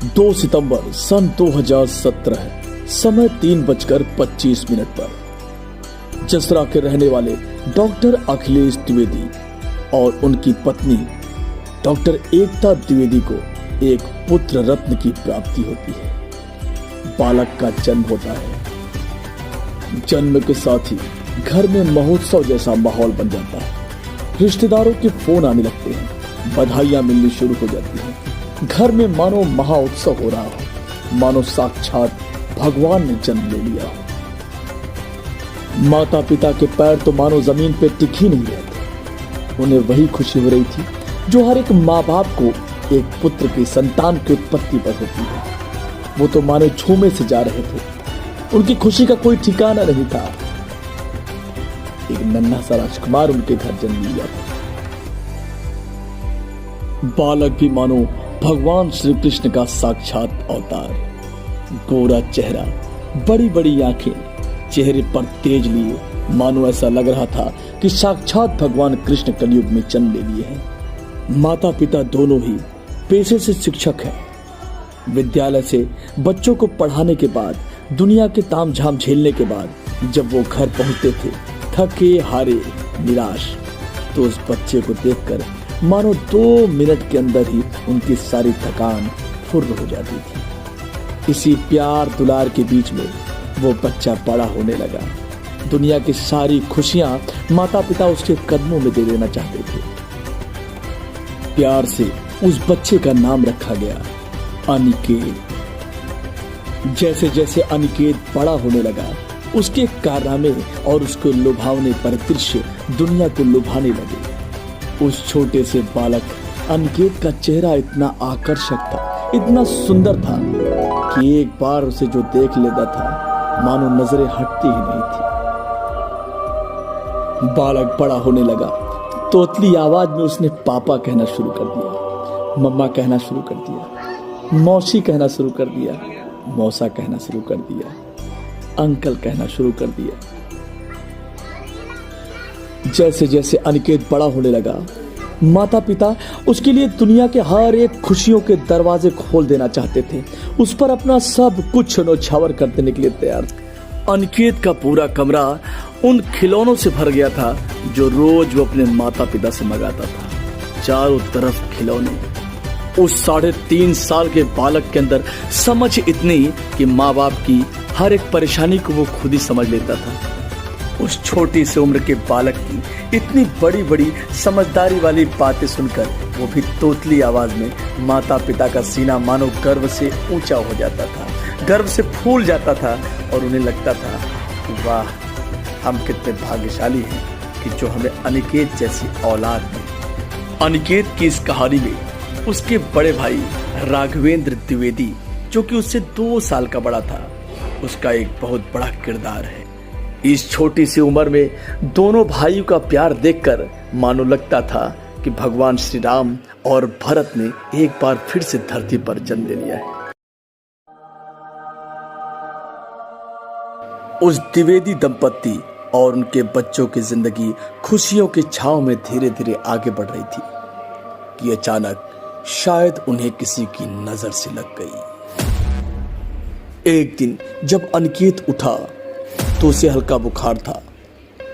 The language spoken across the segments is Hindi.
2 सितंबर सन 2017 समय 3:25 पर जसरा के रहने वाले डॉक्टर अखिलेश द्विवेदी और उनकी पत्नी डॉक्टर एकता द्विवेदी को एक पुत्र रत्न की प्राप्ति होती है। बालक का जन्म होता है। जन्म के साथ ही घर में महोत्सव जैसा माहौल बन जाता है। रिश्तेदारों के फोन आने लगते हैं, बधाइयां मिलनी शुरू हो जाती हैं। घर में मानो महाउत्सव हो रहा हो, मानो साक्षात भगवान ने जन्म ले लिया हो। माता पिता के पैर तो मानो जमीन पे टिक ही नहीं रहे थे। उन्हें वही खुशी हो रही थी जो हर एक माँ बाप को एक पुत्र की संतान की उत्पत्ति पर होती है। वो तो मानो झूमे से जा रहे थे। उनकी खुशी का कोई ठिकाना नहीं था। एक नन्हा सा राजकुमार उनके घर जन्म लिया था। बालक भी मानो भगवान श्री कृष्ण का साक्षात अवतार। गोरा चेहरा, बड़ी बड़ी आंखें, चेहरे पर तेज लिए, मानो ऐसा लग रहा था कि साक्षात भगवान कृष्ण कलयुग में जन्म ले लिए हैं। माता पिता दोनों ही पेशे से शिक्षक हैं। विद्यालय से बच्चों को पढ़ाने के बाद, दुनिया के तामझाम झेलने के बाद जब वो घर पहुंचते थे थके हारे निराश, तो उस बच्चे को देखकर मानो 2 मिनट के अंदर ही उनकी सारी थकान फुर्र हो जाती थी। इसी प्यार दुलार के बीच में वो बच्चा बड़ा होने लगा। दुनिया की सारी खुशियां माता पिता उसके कदमों में दे देना चाहते थे। प्यार से उस बच्चे का नाम रखा गया अनिकेत। जैसे जैसे अनिकेत बड़ा होने लगा, उसके कारनामे और उसके लुभावने परिदृश्य दुनिया को लुभाने लगे। उस छोटे से बालक अनिकेत का चेहरा इतना आकर्षक था, इतना सुंदर था कि एक बार उसे जो देख लेता था मानो नजरें हटती ही नहीं थी। बालक बड़ा होने लगा। तोतली आवाज में उसने पापा कहना शुरू कर दिया, मम्मा कहना शुरू कर दिया, मौसी कहना शुरू कर दिया, मौसा कहना शुरू कर दिया, अंकल कहना शुरू कर दिया। जैसे जैसे अनिकेत बड़ा होने लगा, माता पिता उसके लिए दुनिया के हर एक खुशियों के दरवाजे खोल देना चाहते थे। उस पर अपना सब कुछ न्यौछावर कर देने के लिए तैयार थे। अनिकेत का पूरा कमरा उन खिलौनों से भर गया था जो रोज वो अपने माता पिता से मंगाता था। चारों तरफ खिलौने। उस 3.5 साल के बालक के अंदर समझ इतनी कि माँ बाप की हर एक परेशानी को वो खुद ही समझ लेता था। उस छोटी सी उम्र के बालक की इतनी बड़ी बड़ी समझदारी वाली बातें सुनकर वो भी तोतली आवाज में माता पिता का सीना मानो गर्व से ऊंचा हो जाता था, गर्व से फूल जाता था और उन्हें लगता था कि वाह, हम कितने भाग्यशाली हैं कि जो हमें अनिकेत जैसी औलाद मिली। अनिकेत की इस कहानी में उसके बड़े भाई राघवेंद्र द्विवेदी, जो कि उससे 2 साल का बड़ा था, उसका एक बहुत बड़ा किरदार है। इस छोटी सी उम्र में दोनों भाइयों का प्यार देखकर मानो लगता था कि भगवान श्री राम और भरत ने एक बार फिर से धरती पर जन्म ले लिया है। उस द्विवेदी दंपत्ति और उनके बच्चों की जिंदगी खुशियों की छांव में धीरे धीरे आगे बढ़ रही थी कि अचानक शायद उन्हें किसी की नजर से लग गई। एक दिन जब अनिकेत उठा तो उसे हल्का बुखार था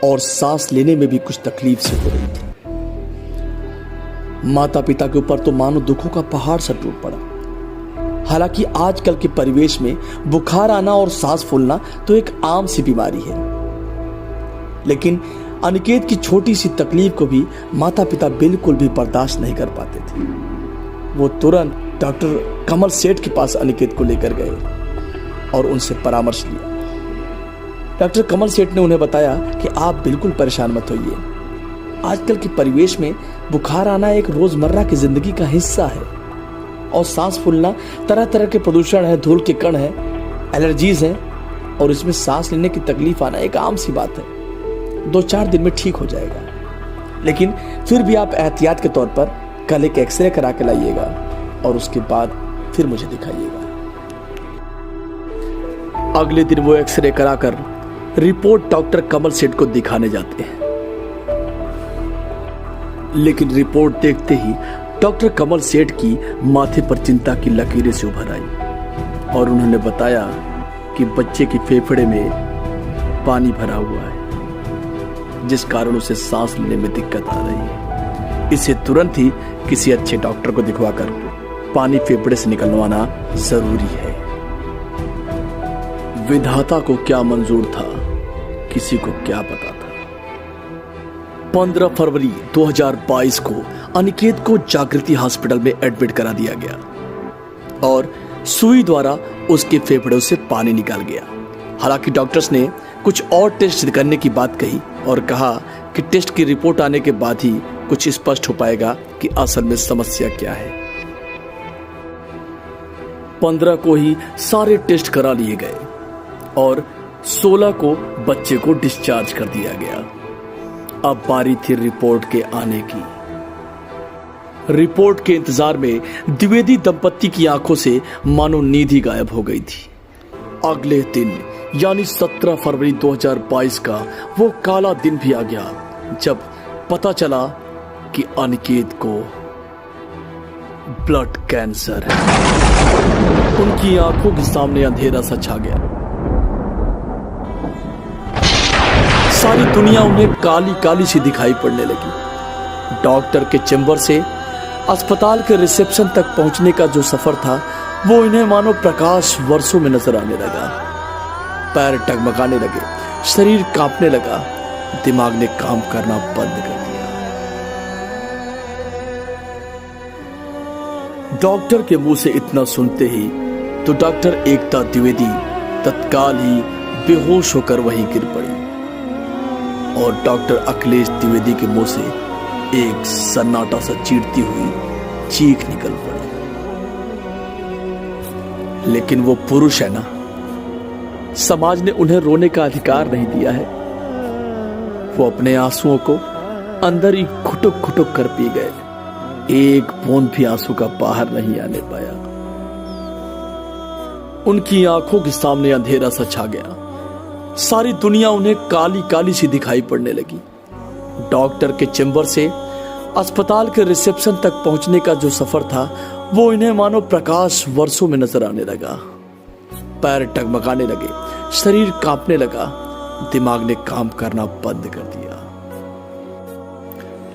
और सांस लेने में भी कुछ तकलीफ से हो रही थी। माता पिता के ऊपर तो मानो दुखों का पहाड़ सा टूट पड़ा। हालांकि आजकल के परिवेश में बुखार आना और सांस फूलना तो एक आम सी बीमारी है, लेकिन अनिकेत की छोटी सी तकलीफ को भी माता पिता बिल्कुल भी बर्दाश्त नहीं कर पाते थे। वो तुरंत डॉक्टर कमल सेठ के पास अनिकेत को लेकर गए और उनसे परामर्श लिया। डॉक्टर कमल सेठ ने उन्हें बताया कि आप बिल्कुल परेशान मत होइए। आजकल के परिवेश में बुखार आना एक रोजमर्रा की जिंदगी का हिस्सा है और सांस फूलना तरह तरह के प्रदूषण है, धूल के कण है, एलर्जीज हैं और इसमें सांस लेने की तकलीफ आना एक आम सी बात है। 2-4 दिन में ठीक हो जाएगा, लेकिन फिर भी आप एहतियात के तौर पर कल एक एक्सरे करा के लाइएगा और उसके बाद फिर मुझे दिखाइएगा। अगले दिन वो एक्सरे कराकर रिपोर्ट डॉक्टर कमल सेठ को दिखाने जाते हैं, लेकिन रिपोर्ट देखते ही डॉक्टर कमल सेठ की माथे पर चिंता की लकीरें से उभर आई और उन्होंने बताया कि बच्चे के फेफड़े में पानी भरा हुआ है, जिस कारण उसे सांस लेने में दिक्कत आ रही है। इसे तुरंत ही किसी अच्छे डॉक्टर को दिखवाकर पानी फेफड़े से निकलवाना जरूरी है। विधाता को क्या मंजूर था, किसी को क्या पता था। 15 फरवरी 2022 को अनिकेत को जागृति हॉस्पिटल में एडमिट करा दिया गया और सुई द्वारा उसके फेफड़ों से पानी निकल गया। हालांकि डॉक्टर्स ने कुछ और टेस्ट करने की बात कही और कहा कि टेस्ट की रिपोर्ट आने के बाद ही कुछ स्पष्ट हो पाएगा कि असल में समस्या क्या है। 15 को ही सारे टेस्ट करा लिए गए और 16 को बच्चे को डिस्चार्ज कर दिया गया। अब बारी थी रिपोर्ट के आने की। रिपोर्ट के इंतजार में द्विवेदी दंपत्ति की आंखों से मानो नींद ही गायब हो गई थी। अगले दिन यानी 17 फरवरी 2022 का वो काला दिन भी आ गया जब पता चला कि अनिकेत को ब्लड कैंसर है। उनकी आंखों के सामने अंधेरा सा छा गया। सारी दुनिया उन्हें काली काली सी दिखाई पड़ने लगी। डॉक्टर के चेंबर से अस्पताल के रिसेप्शन तक पहुंचने का जो सफर था वो इन्हें मानो प्रकाश वर्षों में नजर आने लगा। पैर टगमगाने लगे, शरीर कांपने लगा, दिमाग ने काम करना बंद कर दिया। डॉक्टर के मुंह से इतना सुनते ही तो डॉक्टर एकता द्विवेदी तत्काल ही बेहोश होकर वहीं गिर पड़ी और डॉक्टर अखिलेश द्विवेदी के मुंह से एक सन्नाटा सा चीरती हुई चीख निकल पड़ी। लेकिन वो पुरुष है ना, समाज ने उन्हें रोने का अधिकार नहीं दिया है। वो अपने आंसुओं को अंदर ही घुटुक घुटुक कर पी गए। एक बूंद भी आंसू का बाहर नहीं आने पाया। उनकी आंखों के सामने अंधेरा सा छा गया। सारी दुनिया उन्हें काली काली सी दिखाई पड़ने लगी। डॉक्टर के चेंबर से अस्पताल के रिसेप्शन तक पहुंचने का जो सफर था वो इन्हें मानो प्रकाश वर्षों में नजर आने लगा। पैर टगमगाने लगे, शरीर कांपने लगा, दिमाग ने काम करना बंद कर दिया।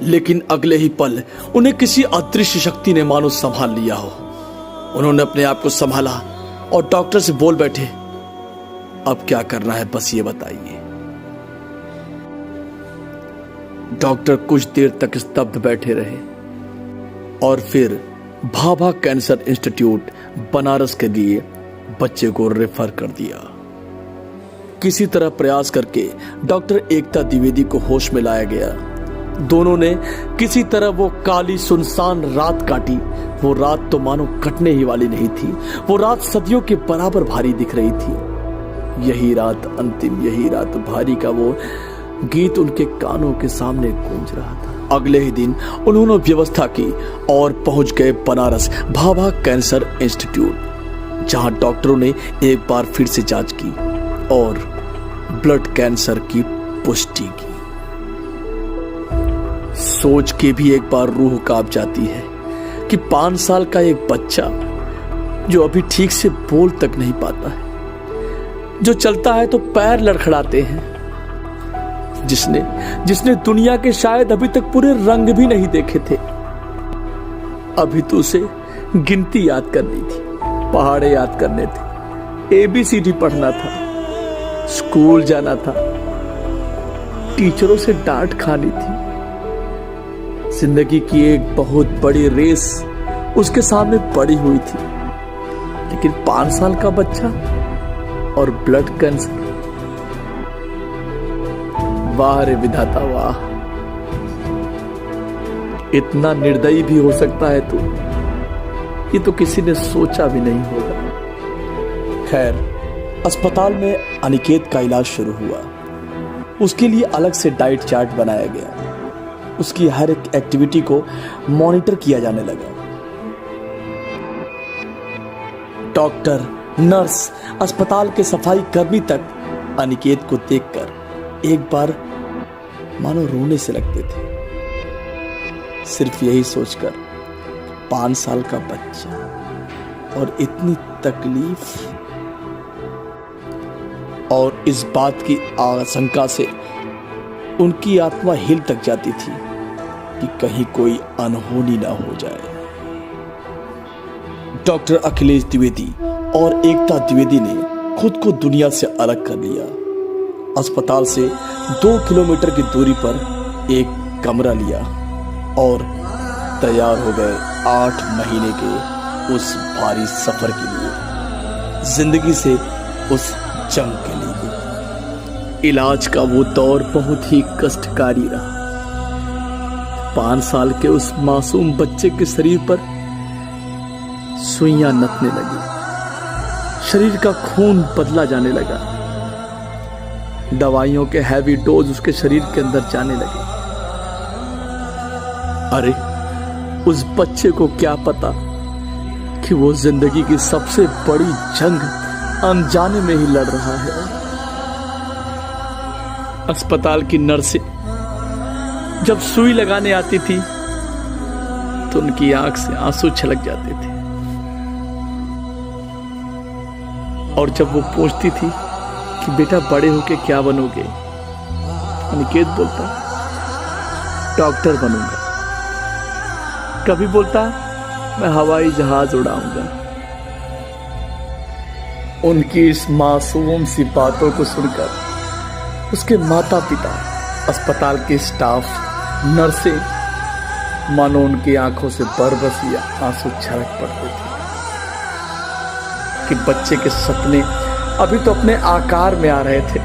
लेकिन अगले ही पल उन्हें किसी अदृश्य शक्ति ने मानो संभाल लिया हो। उन्होंने अपने आप को संभाला और डॉक्टर से बोल बैठे, अब क्या करना है बस ये बताइए। डॉक्टर कुछ देर तक स्तब्ध बैठे रहे और फिर भाभा कैंसर इंस्टीट्यूट बनारस के लिए बच्चे को रेफर कर दिया। किसी तरह प्रयास करके डॉक्टर एकता द्विवेदी को होश में लाया गया। दोनों ने किसी तरह वो काली सुनसान रात काटी। वो रात तो मानो कटने ही वाली नहीं थी। वो रात सदियों के बराबर भारी दिख रही थी। यही रात अंतिम, यही रात भारी का वो गीत उनके कानों के सामने गूंज रहा था। अगले ही दिन उन्होंने व्यवस्था की और पहुंच गए बनारस भाभा कैंसर इंस्टीट्यूट, जहां डॉक्टरों ने एक बार फिर से जांच की और ब्लड कैंसर की पुष्टि की। सोच के भी एक बार रूह कांप जाती है कि 5 साल का एक बच्चा जो अभी ठीक से बोल तक नहीं पाता है, जो चलता है तो पैर लड़खड़ाते हैं, जिसने दुनिया के शायद अभी तक पूरे रंग भी नहीं देखे थे, अभी तो उसे गिनती याद करनी थी, पहाड़े याद करने थे, ABCD पढ़ना था, स्कूल जाना था, टीचरों से डांट खानी थी। जिंदगी की एक बहुत बड़ी रेस उसके सामने पड़ी हुई थी। लेकिन 5 साल का बच्चा और ब्लड कैंसर, वाह रे विधाता वाह, इतना निर्दयी भी हो सकता है तू, ये तो किसी ने सोचा भी नहीं होगा। खैर, अस्पताल में अनिकेत का इलाज शुरू हुआ। उसके लिए अलग से डाइट चार्ट बनाया गया। उसकी हर एक एक्टिविटी को मॉनिटर किया जाने लगा। डॉक्टर, नर्स, अस्पताल के सफाई कर्मी तक अनिकेत को देखकर एक बार मानो रोने से लगते थे, सिर्फ यही सोचकर 5 साल का बच्चा, और इतनी तकलीफ। और इस बात की आशंका से उनकी आत्मा हिल तक जाती थी कि कहीं कोई अनहोनी ना हो जाए। डॉक्टर अखिलेश द्विवेदी और एकता द्विवेदी ने खुद को दुनिया से अलग कर लिया। अस्पताल से 2 किलोमीटर की दूरी पर एक कमरा लिया और तैयार हो गए 8 महीने के उस भारी सफर के लिए, जिंदगी से उस जंग के लिए। इलाज का वो दौर बहुत ही कष्टकारी रहा। 5 साल के उस मासूम बच्चे के शरीर पर सुइयां नपने लगी, शरीर का खून बदला जाने लगा, दवाइयों के हैवी डोज उसके शरीर के अंदर जाने लगे। अरे उस बच्चे को क्या पता कि वो जिंदगी की सबसे बड़ी जंग अनजाने में ही लड़ रहा है। अस्पताल की नर्सें जब सुई लगाने आती थी तो उनकी आंख से आंसू छलक जाते थे, और जब वो पूछती थी कि बेटा बड़े होके क्या बनोगे, अनिकेत बोलता डॉक्टर बनूंगा, कभी बोलता मैं हवाई जहाज उड़ाऊंगा। उनकी इस मासूम सी बातों को सुनकर उसके माता पिता, अस्पताल के स्टाफ, नर्सें, मानो उनकी आंखों से बरबसी आंसू छलक पड़ते थे कि बच्चे के सपने अभी तो अपने आकार में आ रहे थे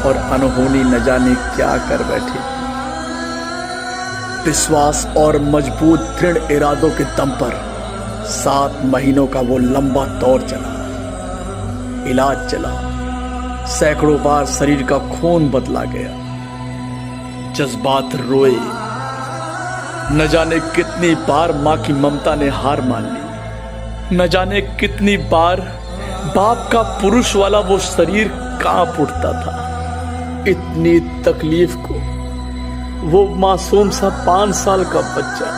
और अनहोनी न जाने क्या कर बैठे। विश्वास और मजबूत दृढ़ इरादों के दम पर 7 महीनों का वो लंबा दौर चला, इलाज चला, सैकड़ों बार शरीर का खून बदला गया, जज्बात रोए, न जाने कितनी बार मां की ममता ने हार मान ली, न जाने कितनी बार बाप का पुरुष वाला वो शरीर कांप उठता था। इतनी तकलीफ को वो मासूम सा 5 साल का बच्चा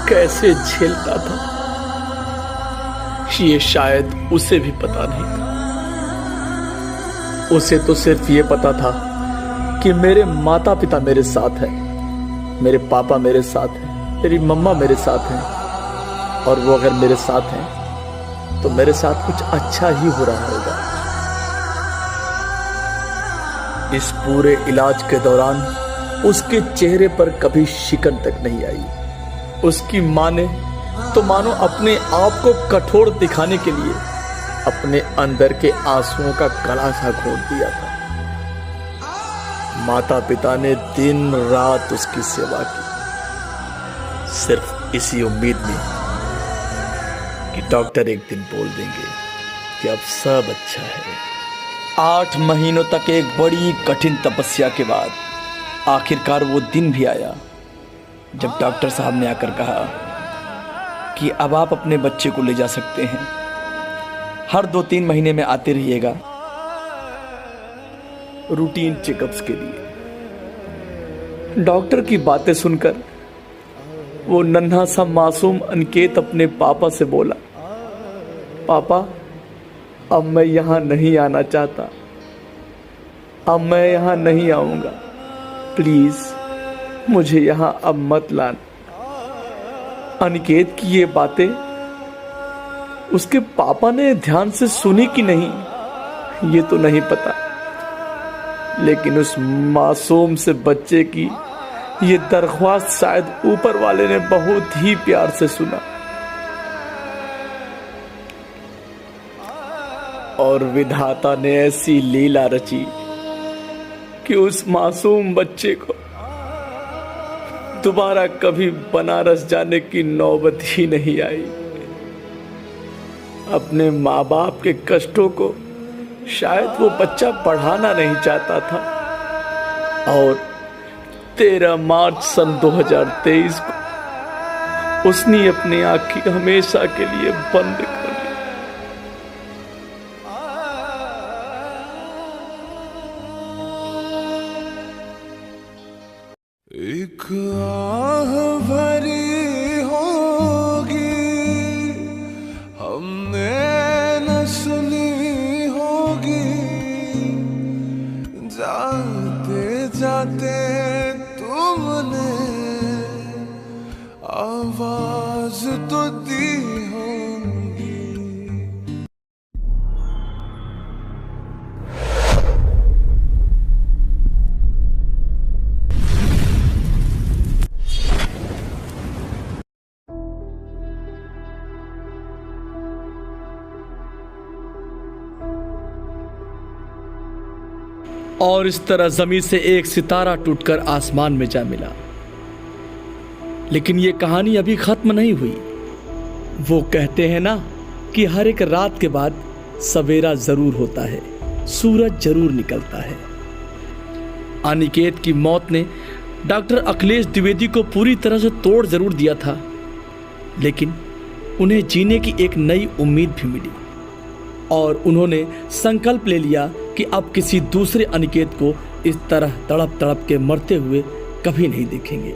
कैसे झेलता था, ये शायद उसे भी पता नहीं था। उसे तो सिर्फ ये पता था कि मेरे माता पिता मेरे साथ हैं, मेरे पापा मेरे साथ हैं, मेरी मम्मा मेरे साथ हैं, और वो अगर मेरे साथ हैं तो मेरे साथ कुछ अच्छा ही हो रहा होगा। इस पूरे इलाज के दौरान उसके चेहरे पर कभी शिकन तक नहीं आई। उसकी मां ने तो मानो अपने आप को कठोर दिखाने के लिए अपने अंदर के आंसुओं का गला सा घोट दिया था। माता पिता ने दिन रात उसकी सेवा की, सिर्फ इसी उम्मीद में कि डॉक्टर एक दिन बोल देंगे कि अब सब अच्छा है। 8 महीनों तक एक बड़ी कठिन तपस्या के बाद आखिरकार वो दिन भी आया जब डॉक्टर साहब ने आकर कहा कि अब आप अपने बच्चे को ले जा सकते हैं, हर 2-3 महीने में आते रहिएगा रूटीन चेकअप्स के लिए। डॉक्टर की बातें सुनकर वो नन्हा सा मासूम अनिकेत अपने पापा से बोला, पापा अब मैं यहां नहीं आना चाहता, अब मैं यहां नहीं आऊंगा, प्लीज मुझे यहां अब मत लाना। अनिकेत की ये बातें उसके पापा ने ध्यान से सुनी कि नहीं ये तो नहीं पता, लेकिन उस मासूम से बच्चे की ये दरख्वास्त शायद ऊपर वाले ने बहुत ही प्यार से सुना, और विधाता ने ऐसी लीला रची कि उस मासूम बच्चे को दोबारा कभी बनारस जाने की नौबत ही नहीं आई। अपने माँ बाप के कष्टों को शायद वो बच्चा बढ़ाना नहीं चाहता था, और 13 मार्च सन 2023 को उसने अपनी आंखें हमेशा के लिए बंद कर ली। एक आह भरी होती होंगी। और इस तरह जमीन से एक सितारा टूटकर आसमान में जा मिला। लेकिन ये कहानी अभी खत्म नहीं हुई। वो कहते हैं ना कि हर एक रात के बाद सवेरा जरूर होता है, सूरज जरूर निकलता है। अनिकेत की मौत ने डॉक्टर अखिलेश द्विवेदी को पूरी तरह से तोड़ जरूर दिया था, लेकिन उन्हें जीने की एक नई उम्मीद भी मिली और उन्होंने संकल्प ले लिया कि अब किसी दूसरे अनिकेत को इस तरह तड़प तड़प के मरते हुए कभी नहीं देखेंगे।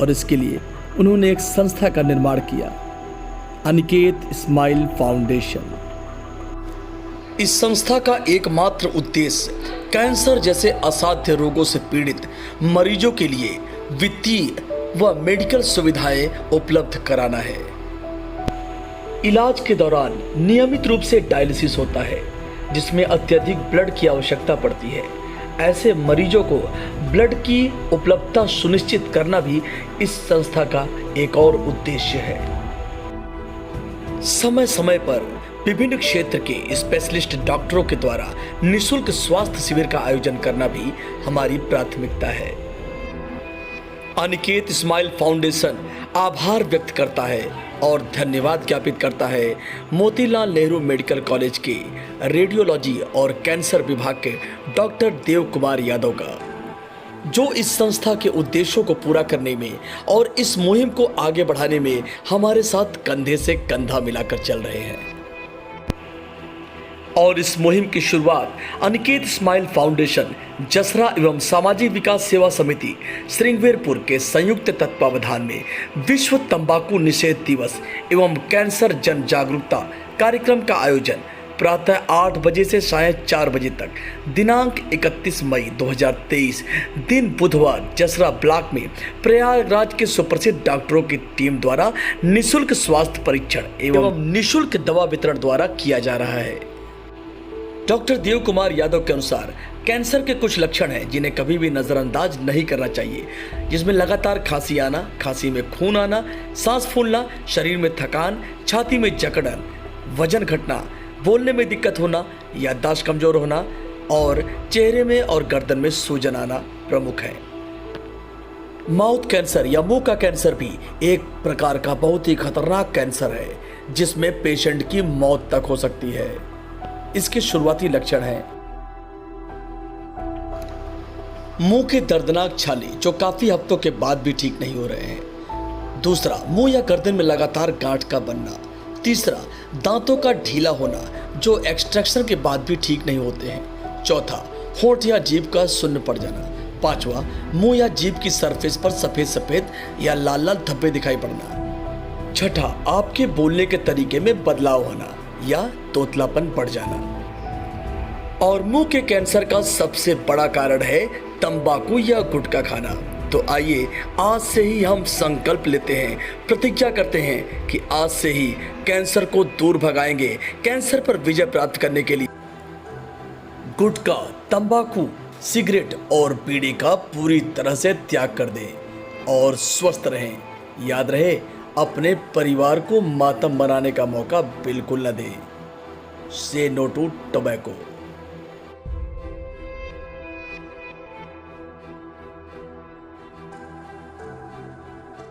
और इसके लिए उन्होंने एक संस्था का निर्माण किया, अनिकेत स्माइल फाउंडेशन। इस संस्था का एकमात्र उद्देश्य कैंसर जैसे असाध्य रोगों से पीड़ित मरीजों के लिए वित्तीय व मेडिकल सुविधाएं उपलब्ध कराना है। इलाज के दौरान नियमित रूप से डायलिसिस होता है, जिसमें अत्यधिक ब्लड की आवश्यकता पड़ती है। ऐसे मरीजों को ब्लड की उपलब्धता सुनिश्चित करना भी इस संस्था का एक और उद्देश्य है। समय समय पर विभिन्न क्षेत्र के स्पेशलिस्ट डॉक्टरों के द्वारा निःशुल्क स्वास्थ्य शिविर का आयोजन करना भी हमारी प्राथमिकता है। अनिकेत स्माइल फाउंडेशन आभार व्यक्त करता है और धन्यवाद ज्ञापित करता है मोतीलाल नेहरू मेडिकल कॉलेज के रेडियोलॉजी और कैंसर विभाग के डॉक्टर देव कुमार यादव का, जो इस संस्था के उद्देश्यों को पूरा करने में और इस मुहिम को आगे बढ़ाने में हमारे साथ कंधे से कंधा मिलाकर चल रहे हैं। और इस मुहिम की शुरुआत अनिकेत स्माइल फाउंडेशन जसरा एवं सामाजिक विकास सेवा समिति श्रृंगवेरपुर के संयुक्त तत्वावधान में विश्व तंबाकू निषेध दिवस एवं कैंसर जन जागरूकता कार्यक्रम का आयोजन प्रातः 8 बजे से सायं 4 बजे तक दिनांक 31 मई 2023 दिन बुधवार जसरा ब्लॉक में प्रयागराज के सुप्रसिद्ध डॉक्टरों की टीम द्वारा निःशुल्क स्वास्थ्य परीक्षण एवं निःशुल्क दवा वितरण द्वारा किया जा रहा है। डॉक्टर देव कुमार यादव के अनुसार कैंसर के कुछ लक्षण हैं जिन्हें कभी भी नजरअंदाज नहीं करना चाहिए, जिसमें लगातार खांसी आना, खांसी में खून आना, सांस फूलना, शरीर में थकान, छाती में जकड़न, वजन घटना, बोलने में दिक्कत होना, याददाश्त कमजोर होना और चेहरे में और गर्दन में सूजन आना प्रमुख है। माउथ कैंसर या मुंह का कैंसर भी एक प्रकार का बहुत ही खतरनाक कैंसर है, जिसमें पेशेंट की मौत तक हो सकती है। इसके शुरुआती लक्षण हैं मुंह के दर्दनाक छाले जो काफी हफ्तों के बाद भी ठीक नहीं हो रहे हैं। दूसरा, मुंह या गर्दन में लगातार गांठ का बनना। तीसरा, दांतों का ढीला होना जो एक्सट्रैक्शन के बाद भी ठीक नहीं होते हैं। चौथा, होंठ या जीभ का सुन्न पड़ जाना। पांचवा, मुंह या जीभ की सरफेस पर सफेद सफेद या लाल लाल धब्बे दिखाई पड़ना। छठा, आपके बोलने के तरीके में बदलाव होना या तोतलापन बढ़ जाना। और मुंह के कैंसर का सबसे बड़ा कारण है तंबाकू या गुटखा खाना। तो आइए आज से ही हम संकल्प लेते हैं, प्रतिज्ञा करते हैं कि आज से ही कैंसर को दूर भगाएंगे। कैंसर पर विजय प्राप्त करने के लिए गुटखा, तंबाकू, सिगरेट और बीड़ी का पूरी तरह से त्याग कर दें और स्वस्थ रहें। याद रहे, अपने परिवार को मातम बनाने का मौका बिल्कुल न दें। से नो टू टोबैको।